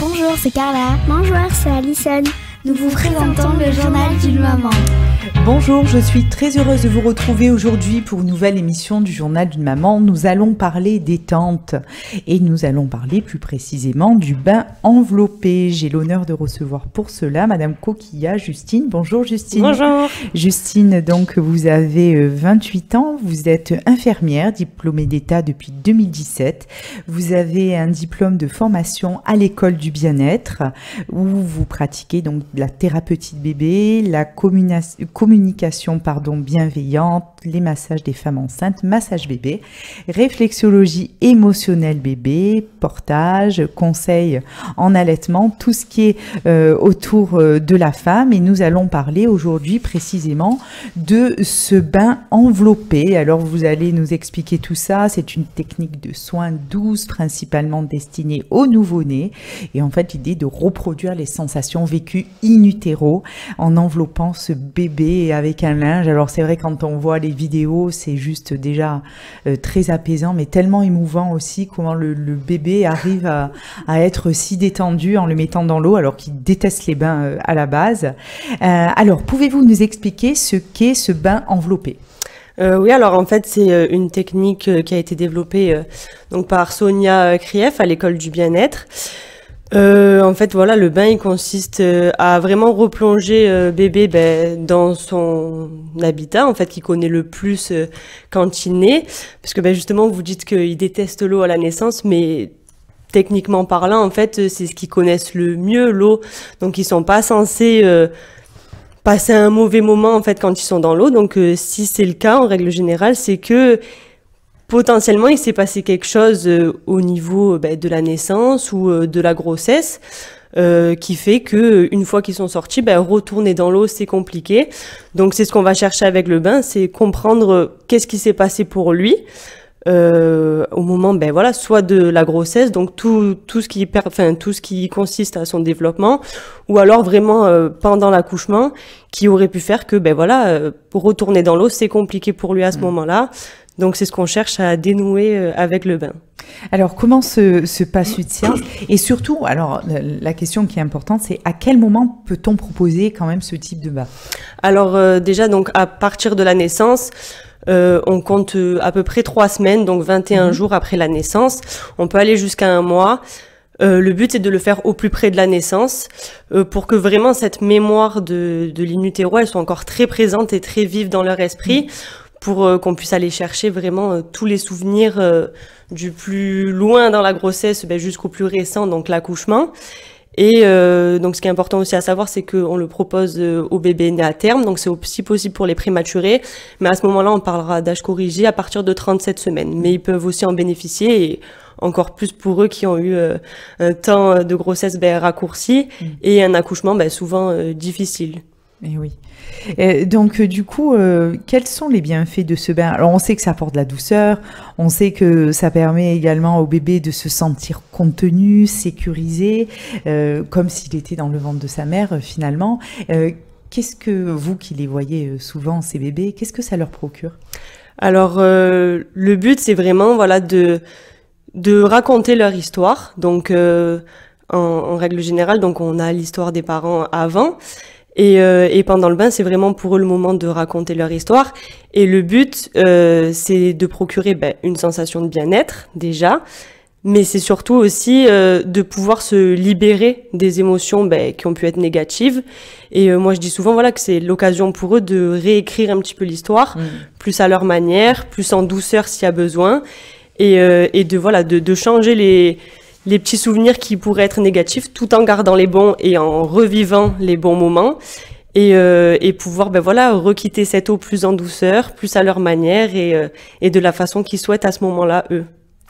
Bonjour, c'est Carla. Bonjour, c'est Alison. Nous vous présentons le journal d'une maman. Bonjour, je suis très heureuse de vous retrouver aujourd'hui pour une nouvelle émission du journal d'une maman. Nous allons parler des tentes et nous allons parler plus précisément du bain enveloppé. J'ai l'honneur de recevoir pour cela Madame Coquilla, Justine. Bonjour Justine. Bonjour. Justine, donc vous avez 28 ans, vous êtes infirmière, diplômée d'État depuis 2017. Vous avez un diplôme de formation à l'école du bien-être où vous pratiquez donc la thérapeutie de bébé, la communication bienveillante, les massages des femmes enceintes, massage bébé, réflexologie émotionnelle bébé, portage, conseil en allaitement, tout ce qui est autour de la femme. Et nous allons parler aujourd'hui précisément de ce bain enveloppé. Alors vous allez nous expliquer tout ça. C'est une technique de soins douce, principalement destinée aux nouveau-nés. Et en fait, l'idée de reproduire les sensations vécues in utero en enveloppant ce bébé avec un linge. Alors c'est vrai, quand on voit les vidéos, c'est juste déjà très apaisant, mais tellement émouvant aussi comment le bébé arrive à être si détendu en le mettant dans l'eau alors qu'il déteste les bains à la base. Alors, pouvez-vous nous expliquer ce qu'est ce bain enveloppé ? Oui, alors en fait, c'est une technique qui a été développée donc par Sonia Krief à l'école du bien-être. En fait, voilà, le bain, il consiste à vraiment replonger bébé dans son habitat, en fait, qu'il connaît le plus quand il naît. Parce que justement, vous dites qu'il déteste l'eau à la naissance, mais techniquement parlant, en fait, c'est ce qu'ils connaissent le mieux, l'eau. Donc, ils sont pas censés passer un mauvais moment, en fait, quand ils sont dans l'eau. Donc, si c'est le cas, en règle générale, c'est que potentiellement, il s'est passé quelque chose au niveau de la naissance ou de la grossesse qui fait que une fois qu'ils sont sortis, retourner dans l'eau, c'est compliqué. Donc, c'est ce qu'on va chercher avec le bain, c'est comprendre qu'est-ce qui s'est passé pour lui au moment, soit de la grossesse, donc tout ce qui consiste à son développement, ou alors vraiment pendant l'accouchement, qui aurait pu faire que pour retourner dans l'eau, c'est compliqué pour lui à ce moment-là. Donc, c'est ce qu'on cherche à dénouer avec le bain. Alors, comment se passe une séance ? Et surtout, alors, la question qui est importante, c'est à quel moment peut-on proposer quand même ce type de bain ? Alors, déjà, donc, à partir de la naissance, on compte à peu près 3 semaines, donc 21 jours après la naissance. On peut aller jusqu'à 1 mois. Le but, c'est de le faire au plus près de la naissance pour que vraiment cette mémoire de l'in utero, elle soit encore très présente et très vive dans leur esprit. Pour qu'on puisse aller chercher vraiment tous les souvenirs du plus loin dans la grossesse jusqu'au plus récent, donc l'accouchement. Et donc ce qui est important aussi à savoir, c'est qu'on le propose aux bébés nés à terme, donc c'est aussi possible pour les prématurés, mais à ce moment-là, on parlera d'âge corrigé à partir de 37 semaines. Mais ils peuvent aussi en bénéficier, et encore plus pour eux qui ont eu un temps de grossesse raccourci et un accouchement souvent difficile. Et oui. Donc, du coup, quels sont les bienfaits de ce bain ? Alors, on sait que ça apporte de la douceur, on sait que ça permet également au bébé de se sentir contenu, sécurisé, comme s'il était dans le ventre de sa mère, finalement. Qu'est-ce que, vous qui les voyez souvent, ces bébés, qu'est-ce que ça leur procure ? Alors, le but, c'est vraiment de raconter leur histoire. Donc, en règle générale, donc on a l'histoire des parents avant. Et pendant le bain, c'est vraiment pour eux le moment de raconter leur histoire. Et le but, c'est de procurer une sensation de bien-être, déjà. Mais c'est surtout aussi de pouvoir se libérer des émotions qui ont pu être négatives. Et moi, je dis souvent que c'est l'occasion pour eux de réécrire un petit peu l'histoire, plus à leur manière, plus en douceur s'il y a besoin. Et de changer les petits souvenirs qui pourraient être négatifs, tout en gardant les bons et en revivant les bons moments, et pouvoir requitter cette eau plus en douceur, plus à leur manière et de la façon qu'ils souhaitent à ce moment-là, eux.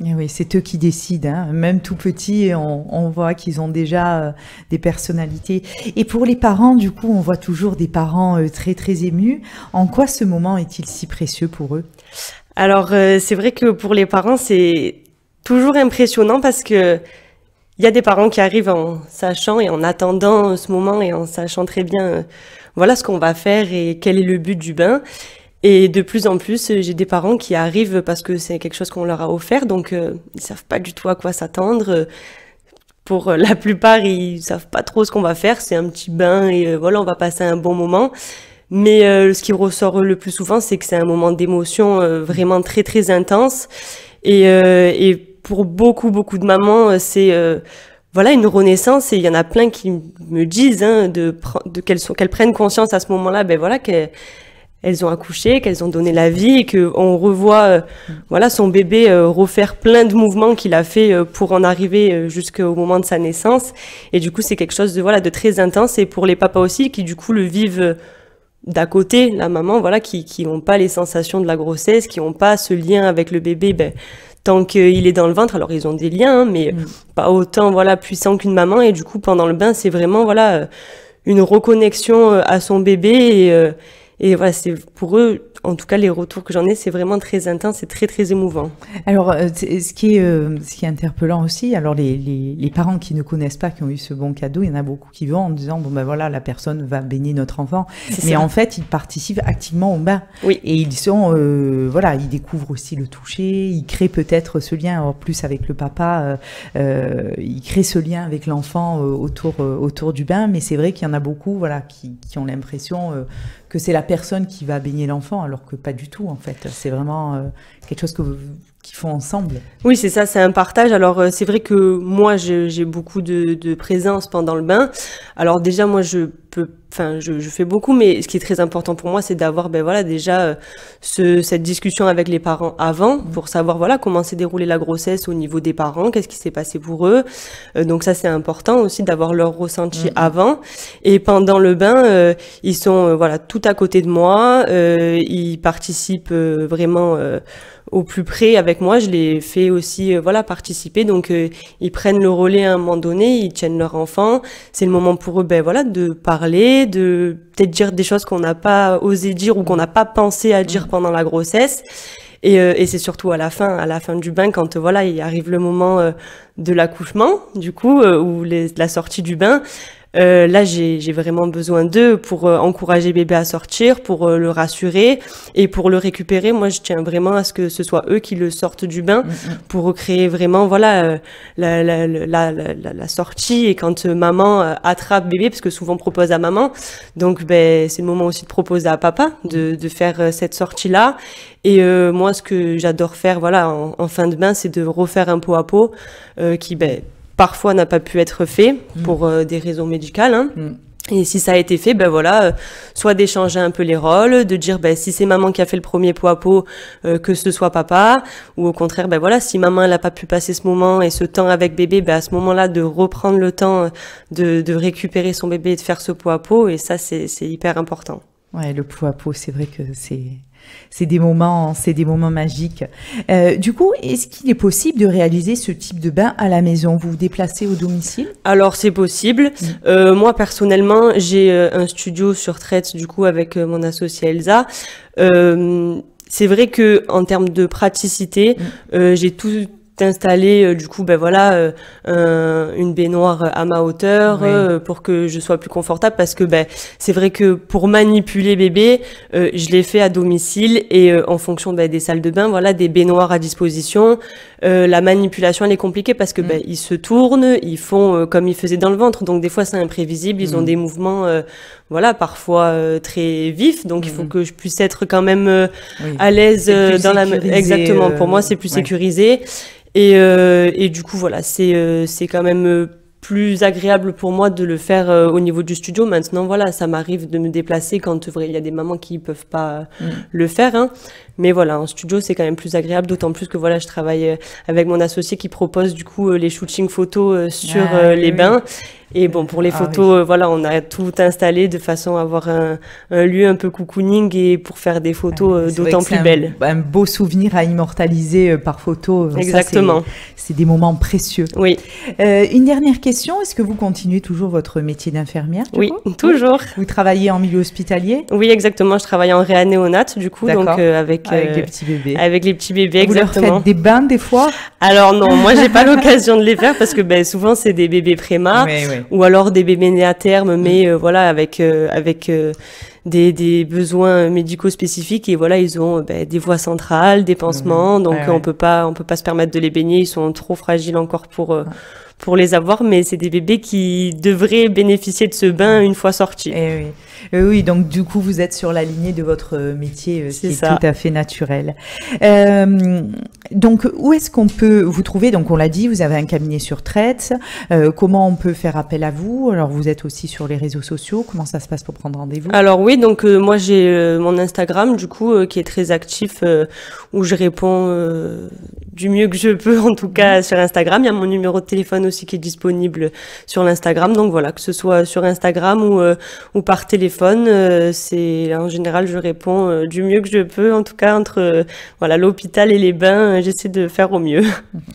Et oui, c'est eux qui décident, hein. Même tout petits, on voit qu'ils ont déjà des personnalités. Et pour les parents, du coup, on voit toujours des parents très très émus. En quoi ce moment est-il si précieux pour eux ? Alors, c'est vrai que pour les parents, c'est toujours impressionnant parce que il y a des parents qui arrivent en sachant et en attendant ce moment et en sachant très bien ce qu'on va faire et quel est le but du bain. Et de plus en plus, j'ai des parents qui arrivent parce que c'est quelque chose qu'on leur a offert, donc ils savent pas du tout à quoi s'attendre. pour la plupart, ils savent pas trop ce qu'on va faire. C'est un petit bain et voilà, on va passer un bon moment. Mais ce qui ressort le plus souvent, c'est que c'est un moment d'émotion vraiment très très intense. Et pour beaucoup de mamans, c'est voilà une renaissance. Et il y en a plein qui me disent qu'elles prennent conscience à ce moment-là, ben voilà qu'elles ont accouché, qu'elles ont donné la vie et que on revoit voilà son bébé refaire plein de mouvements qu'il a fait pour en arriver jusqu'au moment de sa naissance. Et du coup, c'est quelque chose de très intense. Et pour les papas aussi qui du coup le vivent d'à côté, la maman, voilà, qui ont pas les sensations de la grossesse, qui ont pas ce lien avec le bébé, ben, tant qu'il est dans le ventre. Alors, ils ont des liens, mais pas autant, voilà, puissants qu'une maman. Et du coup, pendant le bain, c'est vraiment, voilà, une reconnexion à son bébé. Et voilà, c'est pour eux, en tout cas, les retours que j'en ai, c'est vraiment très intense et très, très émouvant. Alors, ce qui est interpellant aussi, alors les parents qui ne connaissent pas, qui ont eu ce bon cadeau, il y en a beaucoup qui vont en disant, bon ben voilà, la personne va baigner notre enfant. Mais en fait, ils participent activement au bain. Oui. Et ils sont, voilà, ils découvrent aussi le toucher, ils créent peut-être ce lien, en plus avec le papa, ils créent ce lien avec l'enfant autour du bain. Mais c'est vrai qu'il y en a beaucoup, voilà, qui ont l'impression que c'est la personne qui va baigner l'enfant, alors que pas du tout, en fait. C'est vraiment quelque chose qu'ils font ensemble. Oui, c'est ça, c'est un partage. Alors, c'est vrai que moi, j'ai beaucoup de présence pendant le bain. Alors déjà, moi, je fais beaucoup, mais ce qui est très important pour moi, c'est d'avoir, ben voilà, déjà cette discussion avec les parents avant, pour savoir, voilà, comment s'est déroulée la grossesse au niveau des parents, qu'est-ce qui s'est passé pour eux. Donc ça, c'est important aussi d'avoir leur ressenti avant. Et pendant le bain, ils sont, voilà, tout à côté de moi. Ils participent vraiment au plus près avec moi. Je les fais aussi, voilà, participer. Donc ils prennent le relais à un moment donné, ils tiennent leur enfant. C'est le moment pour eux, ben voilà, de parler, de peut-être dire des choses qu'on n'a pas osé dire ou qu'on n'a pas pensé à dire pendant la grossesse. Et c'est surtout à la fin du bain, quand voilà, il arrive le moment de l'accouchement, du coup, ou la sortie du bain. Là, j'ai vraiment besoin d'eux pour encourager bébé à sortir, pour le rassurer et pour le récupérer. Moi, je tiens vraiment à ce que ce soit eux qui le sortent du bain pour recréer vraiment, voilà, la sortie. Et quand maman attrape bébé, parce que souvent on propose à maman, donc ben c'est le moment aussi de proposer à papa de faire cette sortie-là. Et moi, ce que j'adore faire, voilà, en fin de bain, c'est de refaire un pot à pot qui, ben parfois n'a pas pu être fait pour des raisons médicales. Hein. Et si ça a été fait, ben voilà, soit d'échanger un peu les rôles, de dire ben si c'est maman qui a fait le premier pot à pot, que ce soit papa, ou au contraire, ben voilà, si maman elle a pas pu passer ce moment et ce temps avec bébé, ben à ce moment-là de reprendre le temps de récupérer son bébé et de faire ce pot à pot. Et ça, c'est hyper important. Ouais, le pot à pot, c'est vrai que c'est des moments magiques. Du coup, est-ce qu'il est possible de réaliser ce type de bain à la maison? Vous vous déplacez au domicile? Alors, c'est possible. Moi, personnellement, j'ai un studio sur Traite, du coup, avec mon associée Elsa. C'est vrai que en termes de praticité, j'ai tout installé du coup ben voilà une baignoire à ma hauteur pour que je sois plus confortable, parce que ben c'est vrai que pour manipuler bébé je l'ai fait à domicile et en fonction ben des salles de bain, voilà, des baignoires à disposition. La manipulation elle est compliquée parce que ben ils se tournent, ils font comme ils faisaient dans le ventre, donc des fois c'est imprévisible, ils ont des mouvements voilà, parfois très vifs, donc il faut que je puisse être quand même à l'aise dans la exactement, pour moi c'est plus sécurisé. Et du coup, voilà, c'est quand même plus agréable pour moi de le faire au niveau du studio. Maintenant, voilà, ça m'arrive de me déplacer quand il y a des mamans qui peuvent pas le faire, hein. Mais voilà, en studio, c'est quand même plus agréable, d'autant plus que voilà, je travaille avec mon associé qui propose du coup les shootings photos sur les bains. Et bon, pour les photos, voilà, on a tout installé de façon à avoir un lieu un peu cocooning et pour faire des photos d'autant plus belles. Un beau souvenir à immortaliser par photo. Exactement. C'est des moments précieux. Oui. Une dernière question, est-ce que vous continuez toujours votre métier d'infirmière? Oui, toujours. Vous travaillez en milieu hospitalier? Oui, exactement. Je travaille en réanéonate, du coup, donc avec les petits bébés. Avec les petits bébés, vous exactement. Vous leur faites des bains des fois? Alors non, moi j'ai pas l'occasion de les faire parce que ben souvent c'est des bébés préma ou alors des bébés nés à terme, mais voilà avec des besoins médicaux spécifiques et voilà ils ont des voies centrales, des pansements, donc on peut pas se permettre de les baigner, ils sont trop fragiles encore pour pour les avoir, mais c'est des bébés qui devraient bénéficier de ce bain une fois sortis. Eh oui. Oui, donc du coup, vous êtes sur la lignée de votre métier, ce qui est tout à fait naturel. Donc, où est-ce qu'on peut vous trouver? Donc, on l'a dit, vous avez un cabinet sur Traite. Comment on peut faire appel à vous? Alors, vous êtes aussi sur les réseaux sociaux. Comment ça se passe pour prendre rendez-vous? Alors oui, donc moi j'ai mon Instagram du coup qui est très actif, où je réponds du mieux que je peux, en tout cas sur Instagram. Il y a mon numéro de téléphone aussi qui est disponible sur l'Instagram. Donc voilà, que ce soit sur Instagram ou par téléphone, c'est en général je réponds du mieux que je peux. En tout cas entre voilà l'hôpital et les bains, j'essaie de faire au mieux.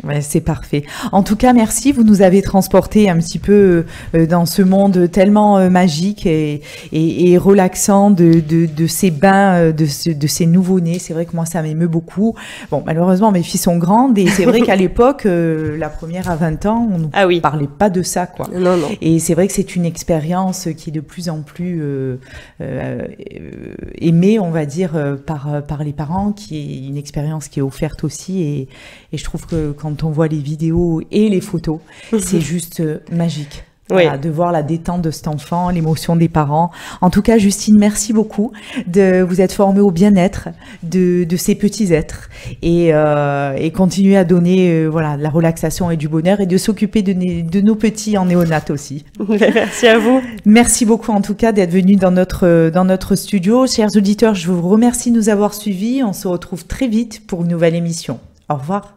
Ouais, c'est parfait. En tout cas, merci. Vous nous avez transporté un petit peu dans ce monde tellement magique et relaxant de ces bains, de ces nouveau-nés. C'est vrai que moi, ça m'émeut beaucoup. Bon, malheureusement, mes filles sont grandes et c'est vrai qu'à l'époque, la première à 20 ans, on ne parlait pas de ça, quoi. Non, non. Et c'est vrai que c'est une expérience qui est de plus en plus aimée, on va dire, par les parents, qui est une expérience qui est offerte aussi. Et je trouve que quand on voit les vidéos et les photos, c'est juste magique. Voilà, de voir la détente de cet enfant, l'émotion des parents. En tout cas, Justine, merci beaucoup de vous être formée au bien-être de ces petits êtres et continuer à donner voilà, de la relaxation et du bonheur et de s'occuper de nos petits en néonat aussi. Merci à vous. Merci beaucoup en tout cas d'être venu dans notre studio. Chers auditeurs, je vous remercie de nous avoir suivis. On se retrouve très vite pour une nouvelle émission. Au revoir.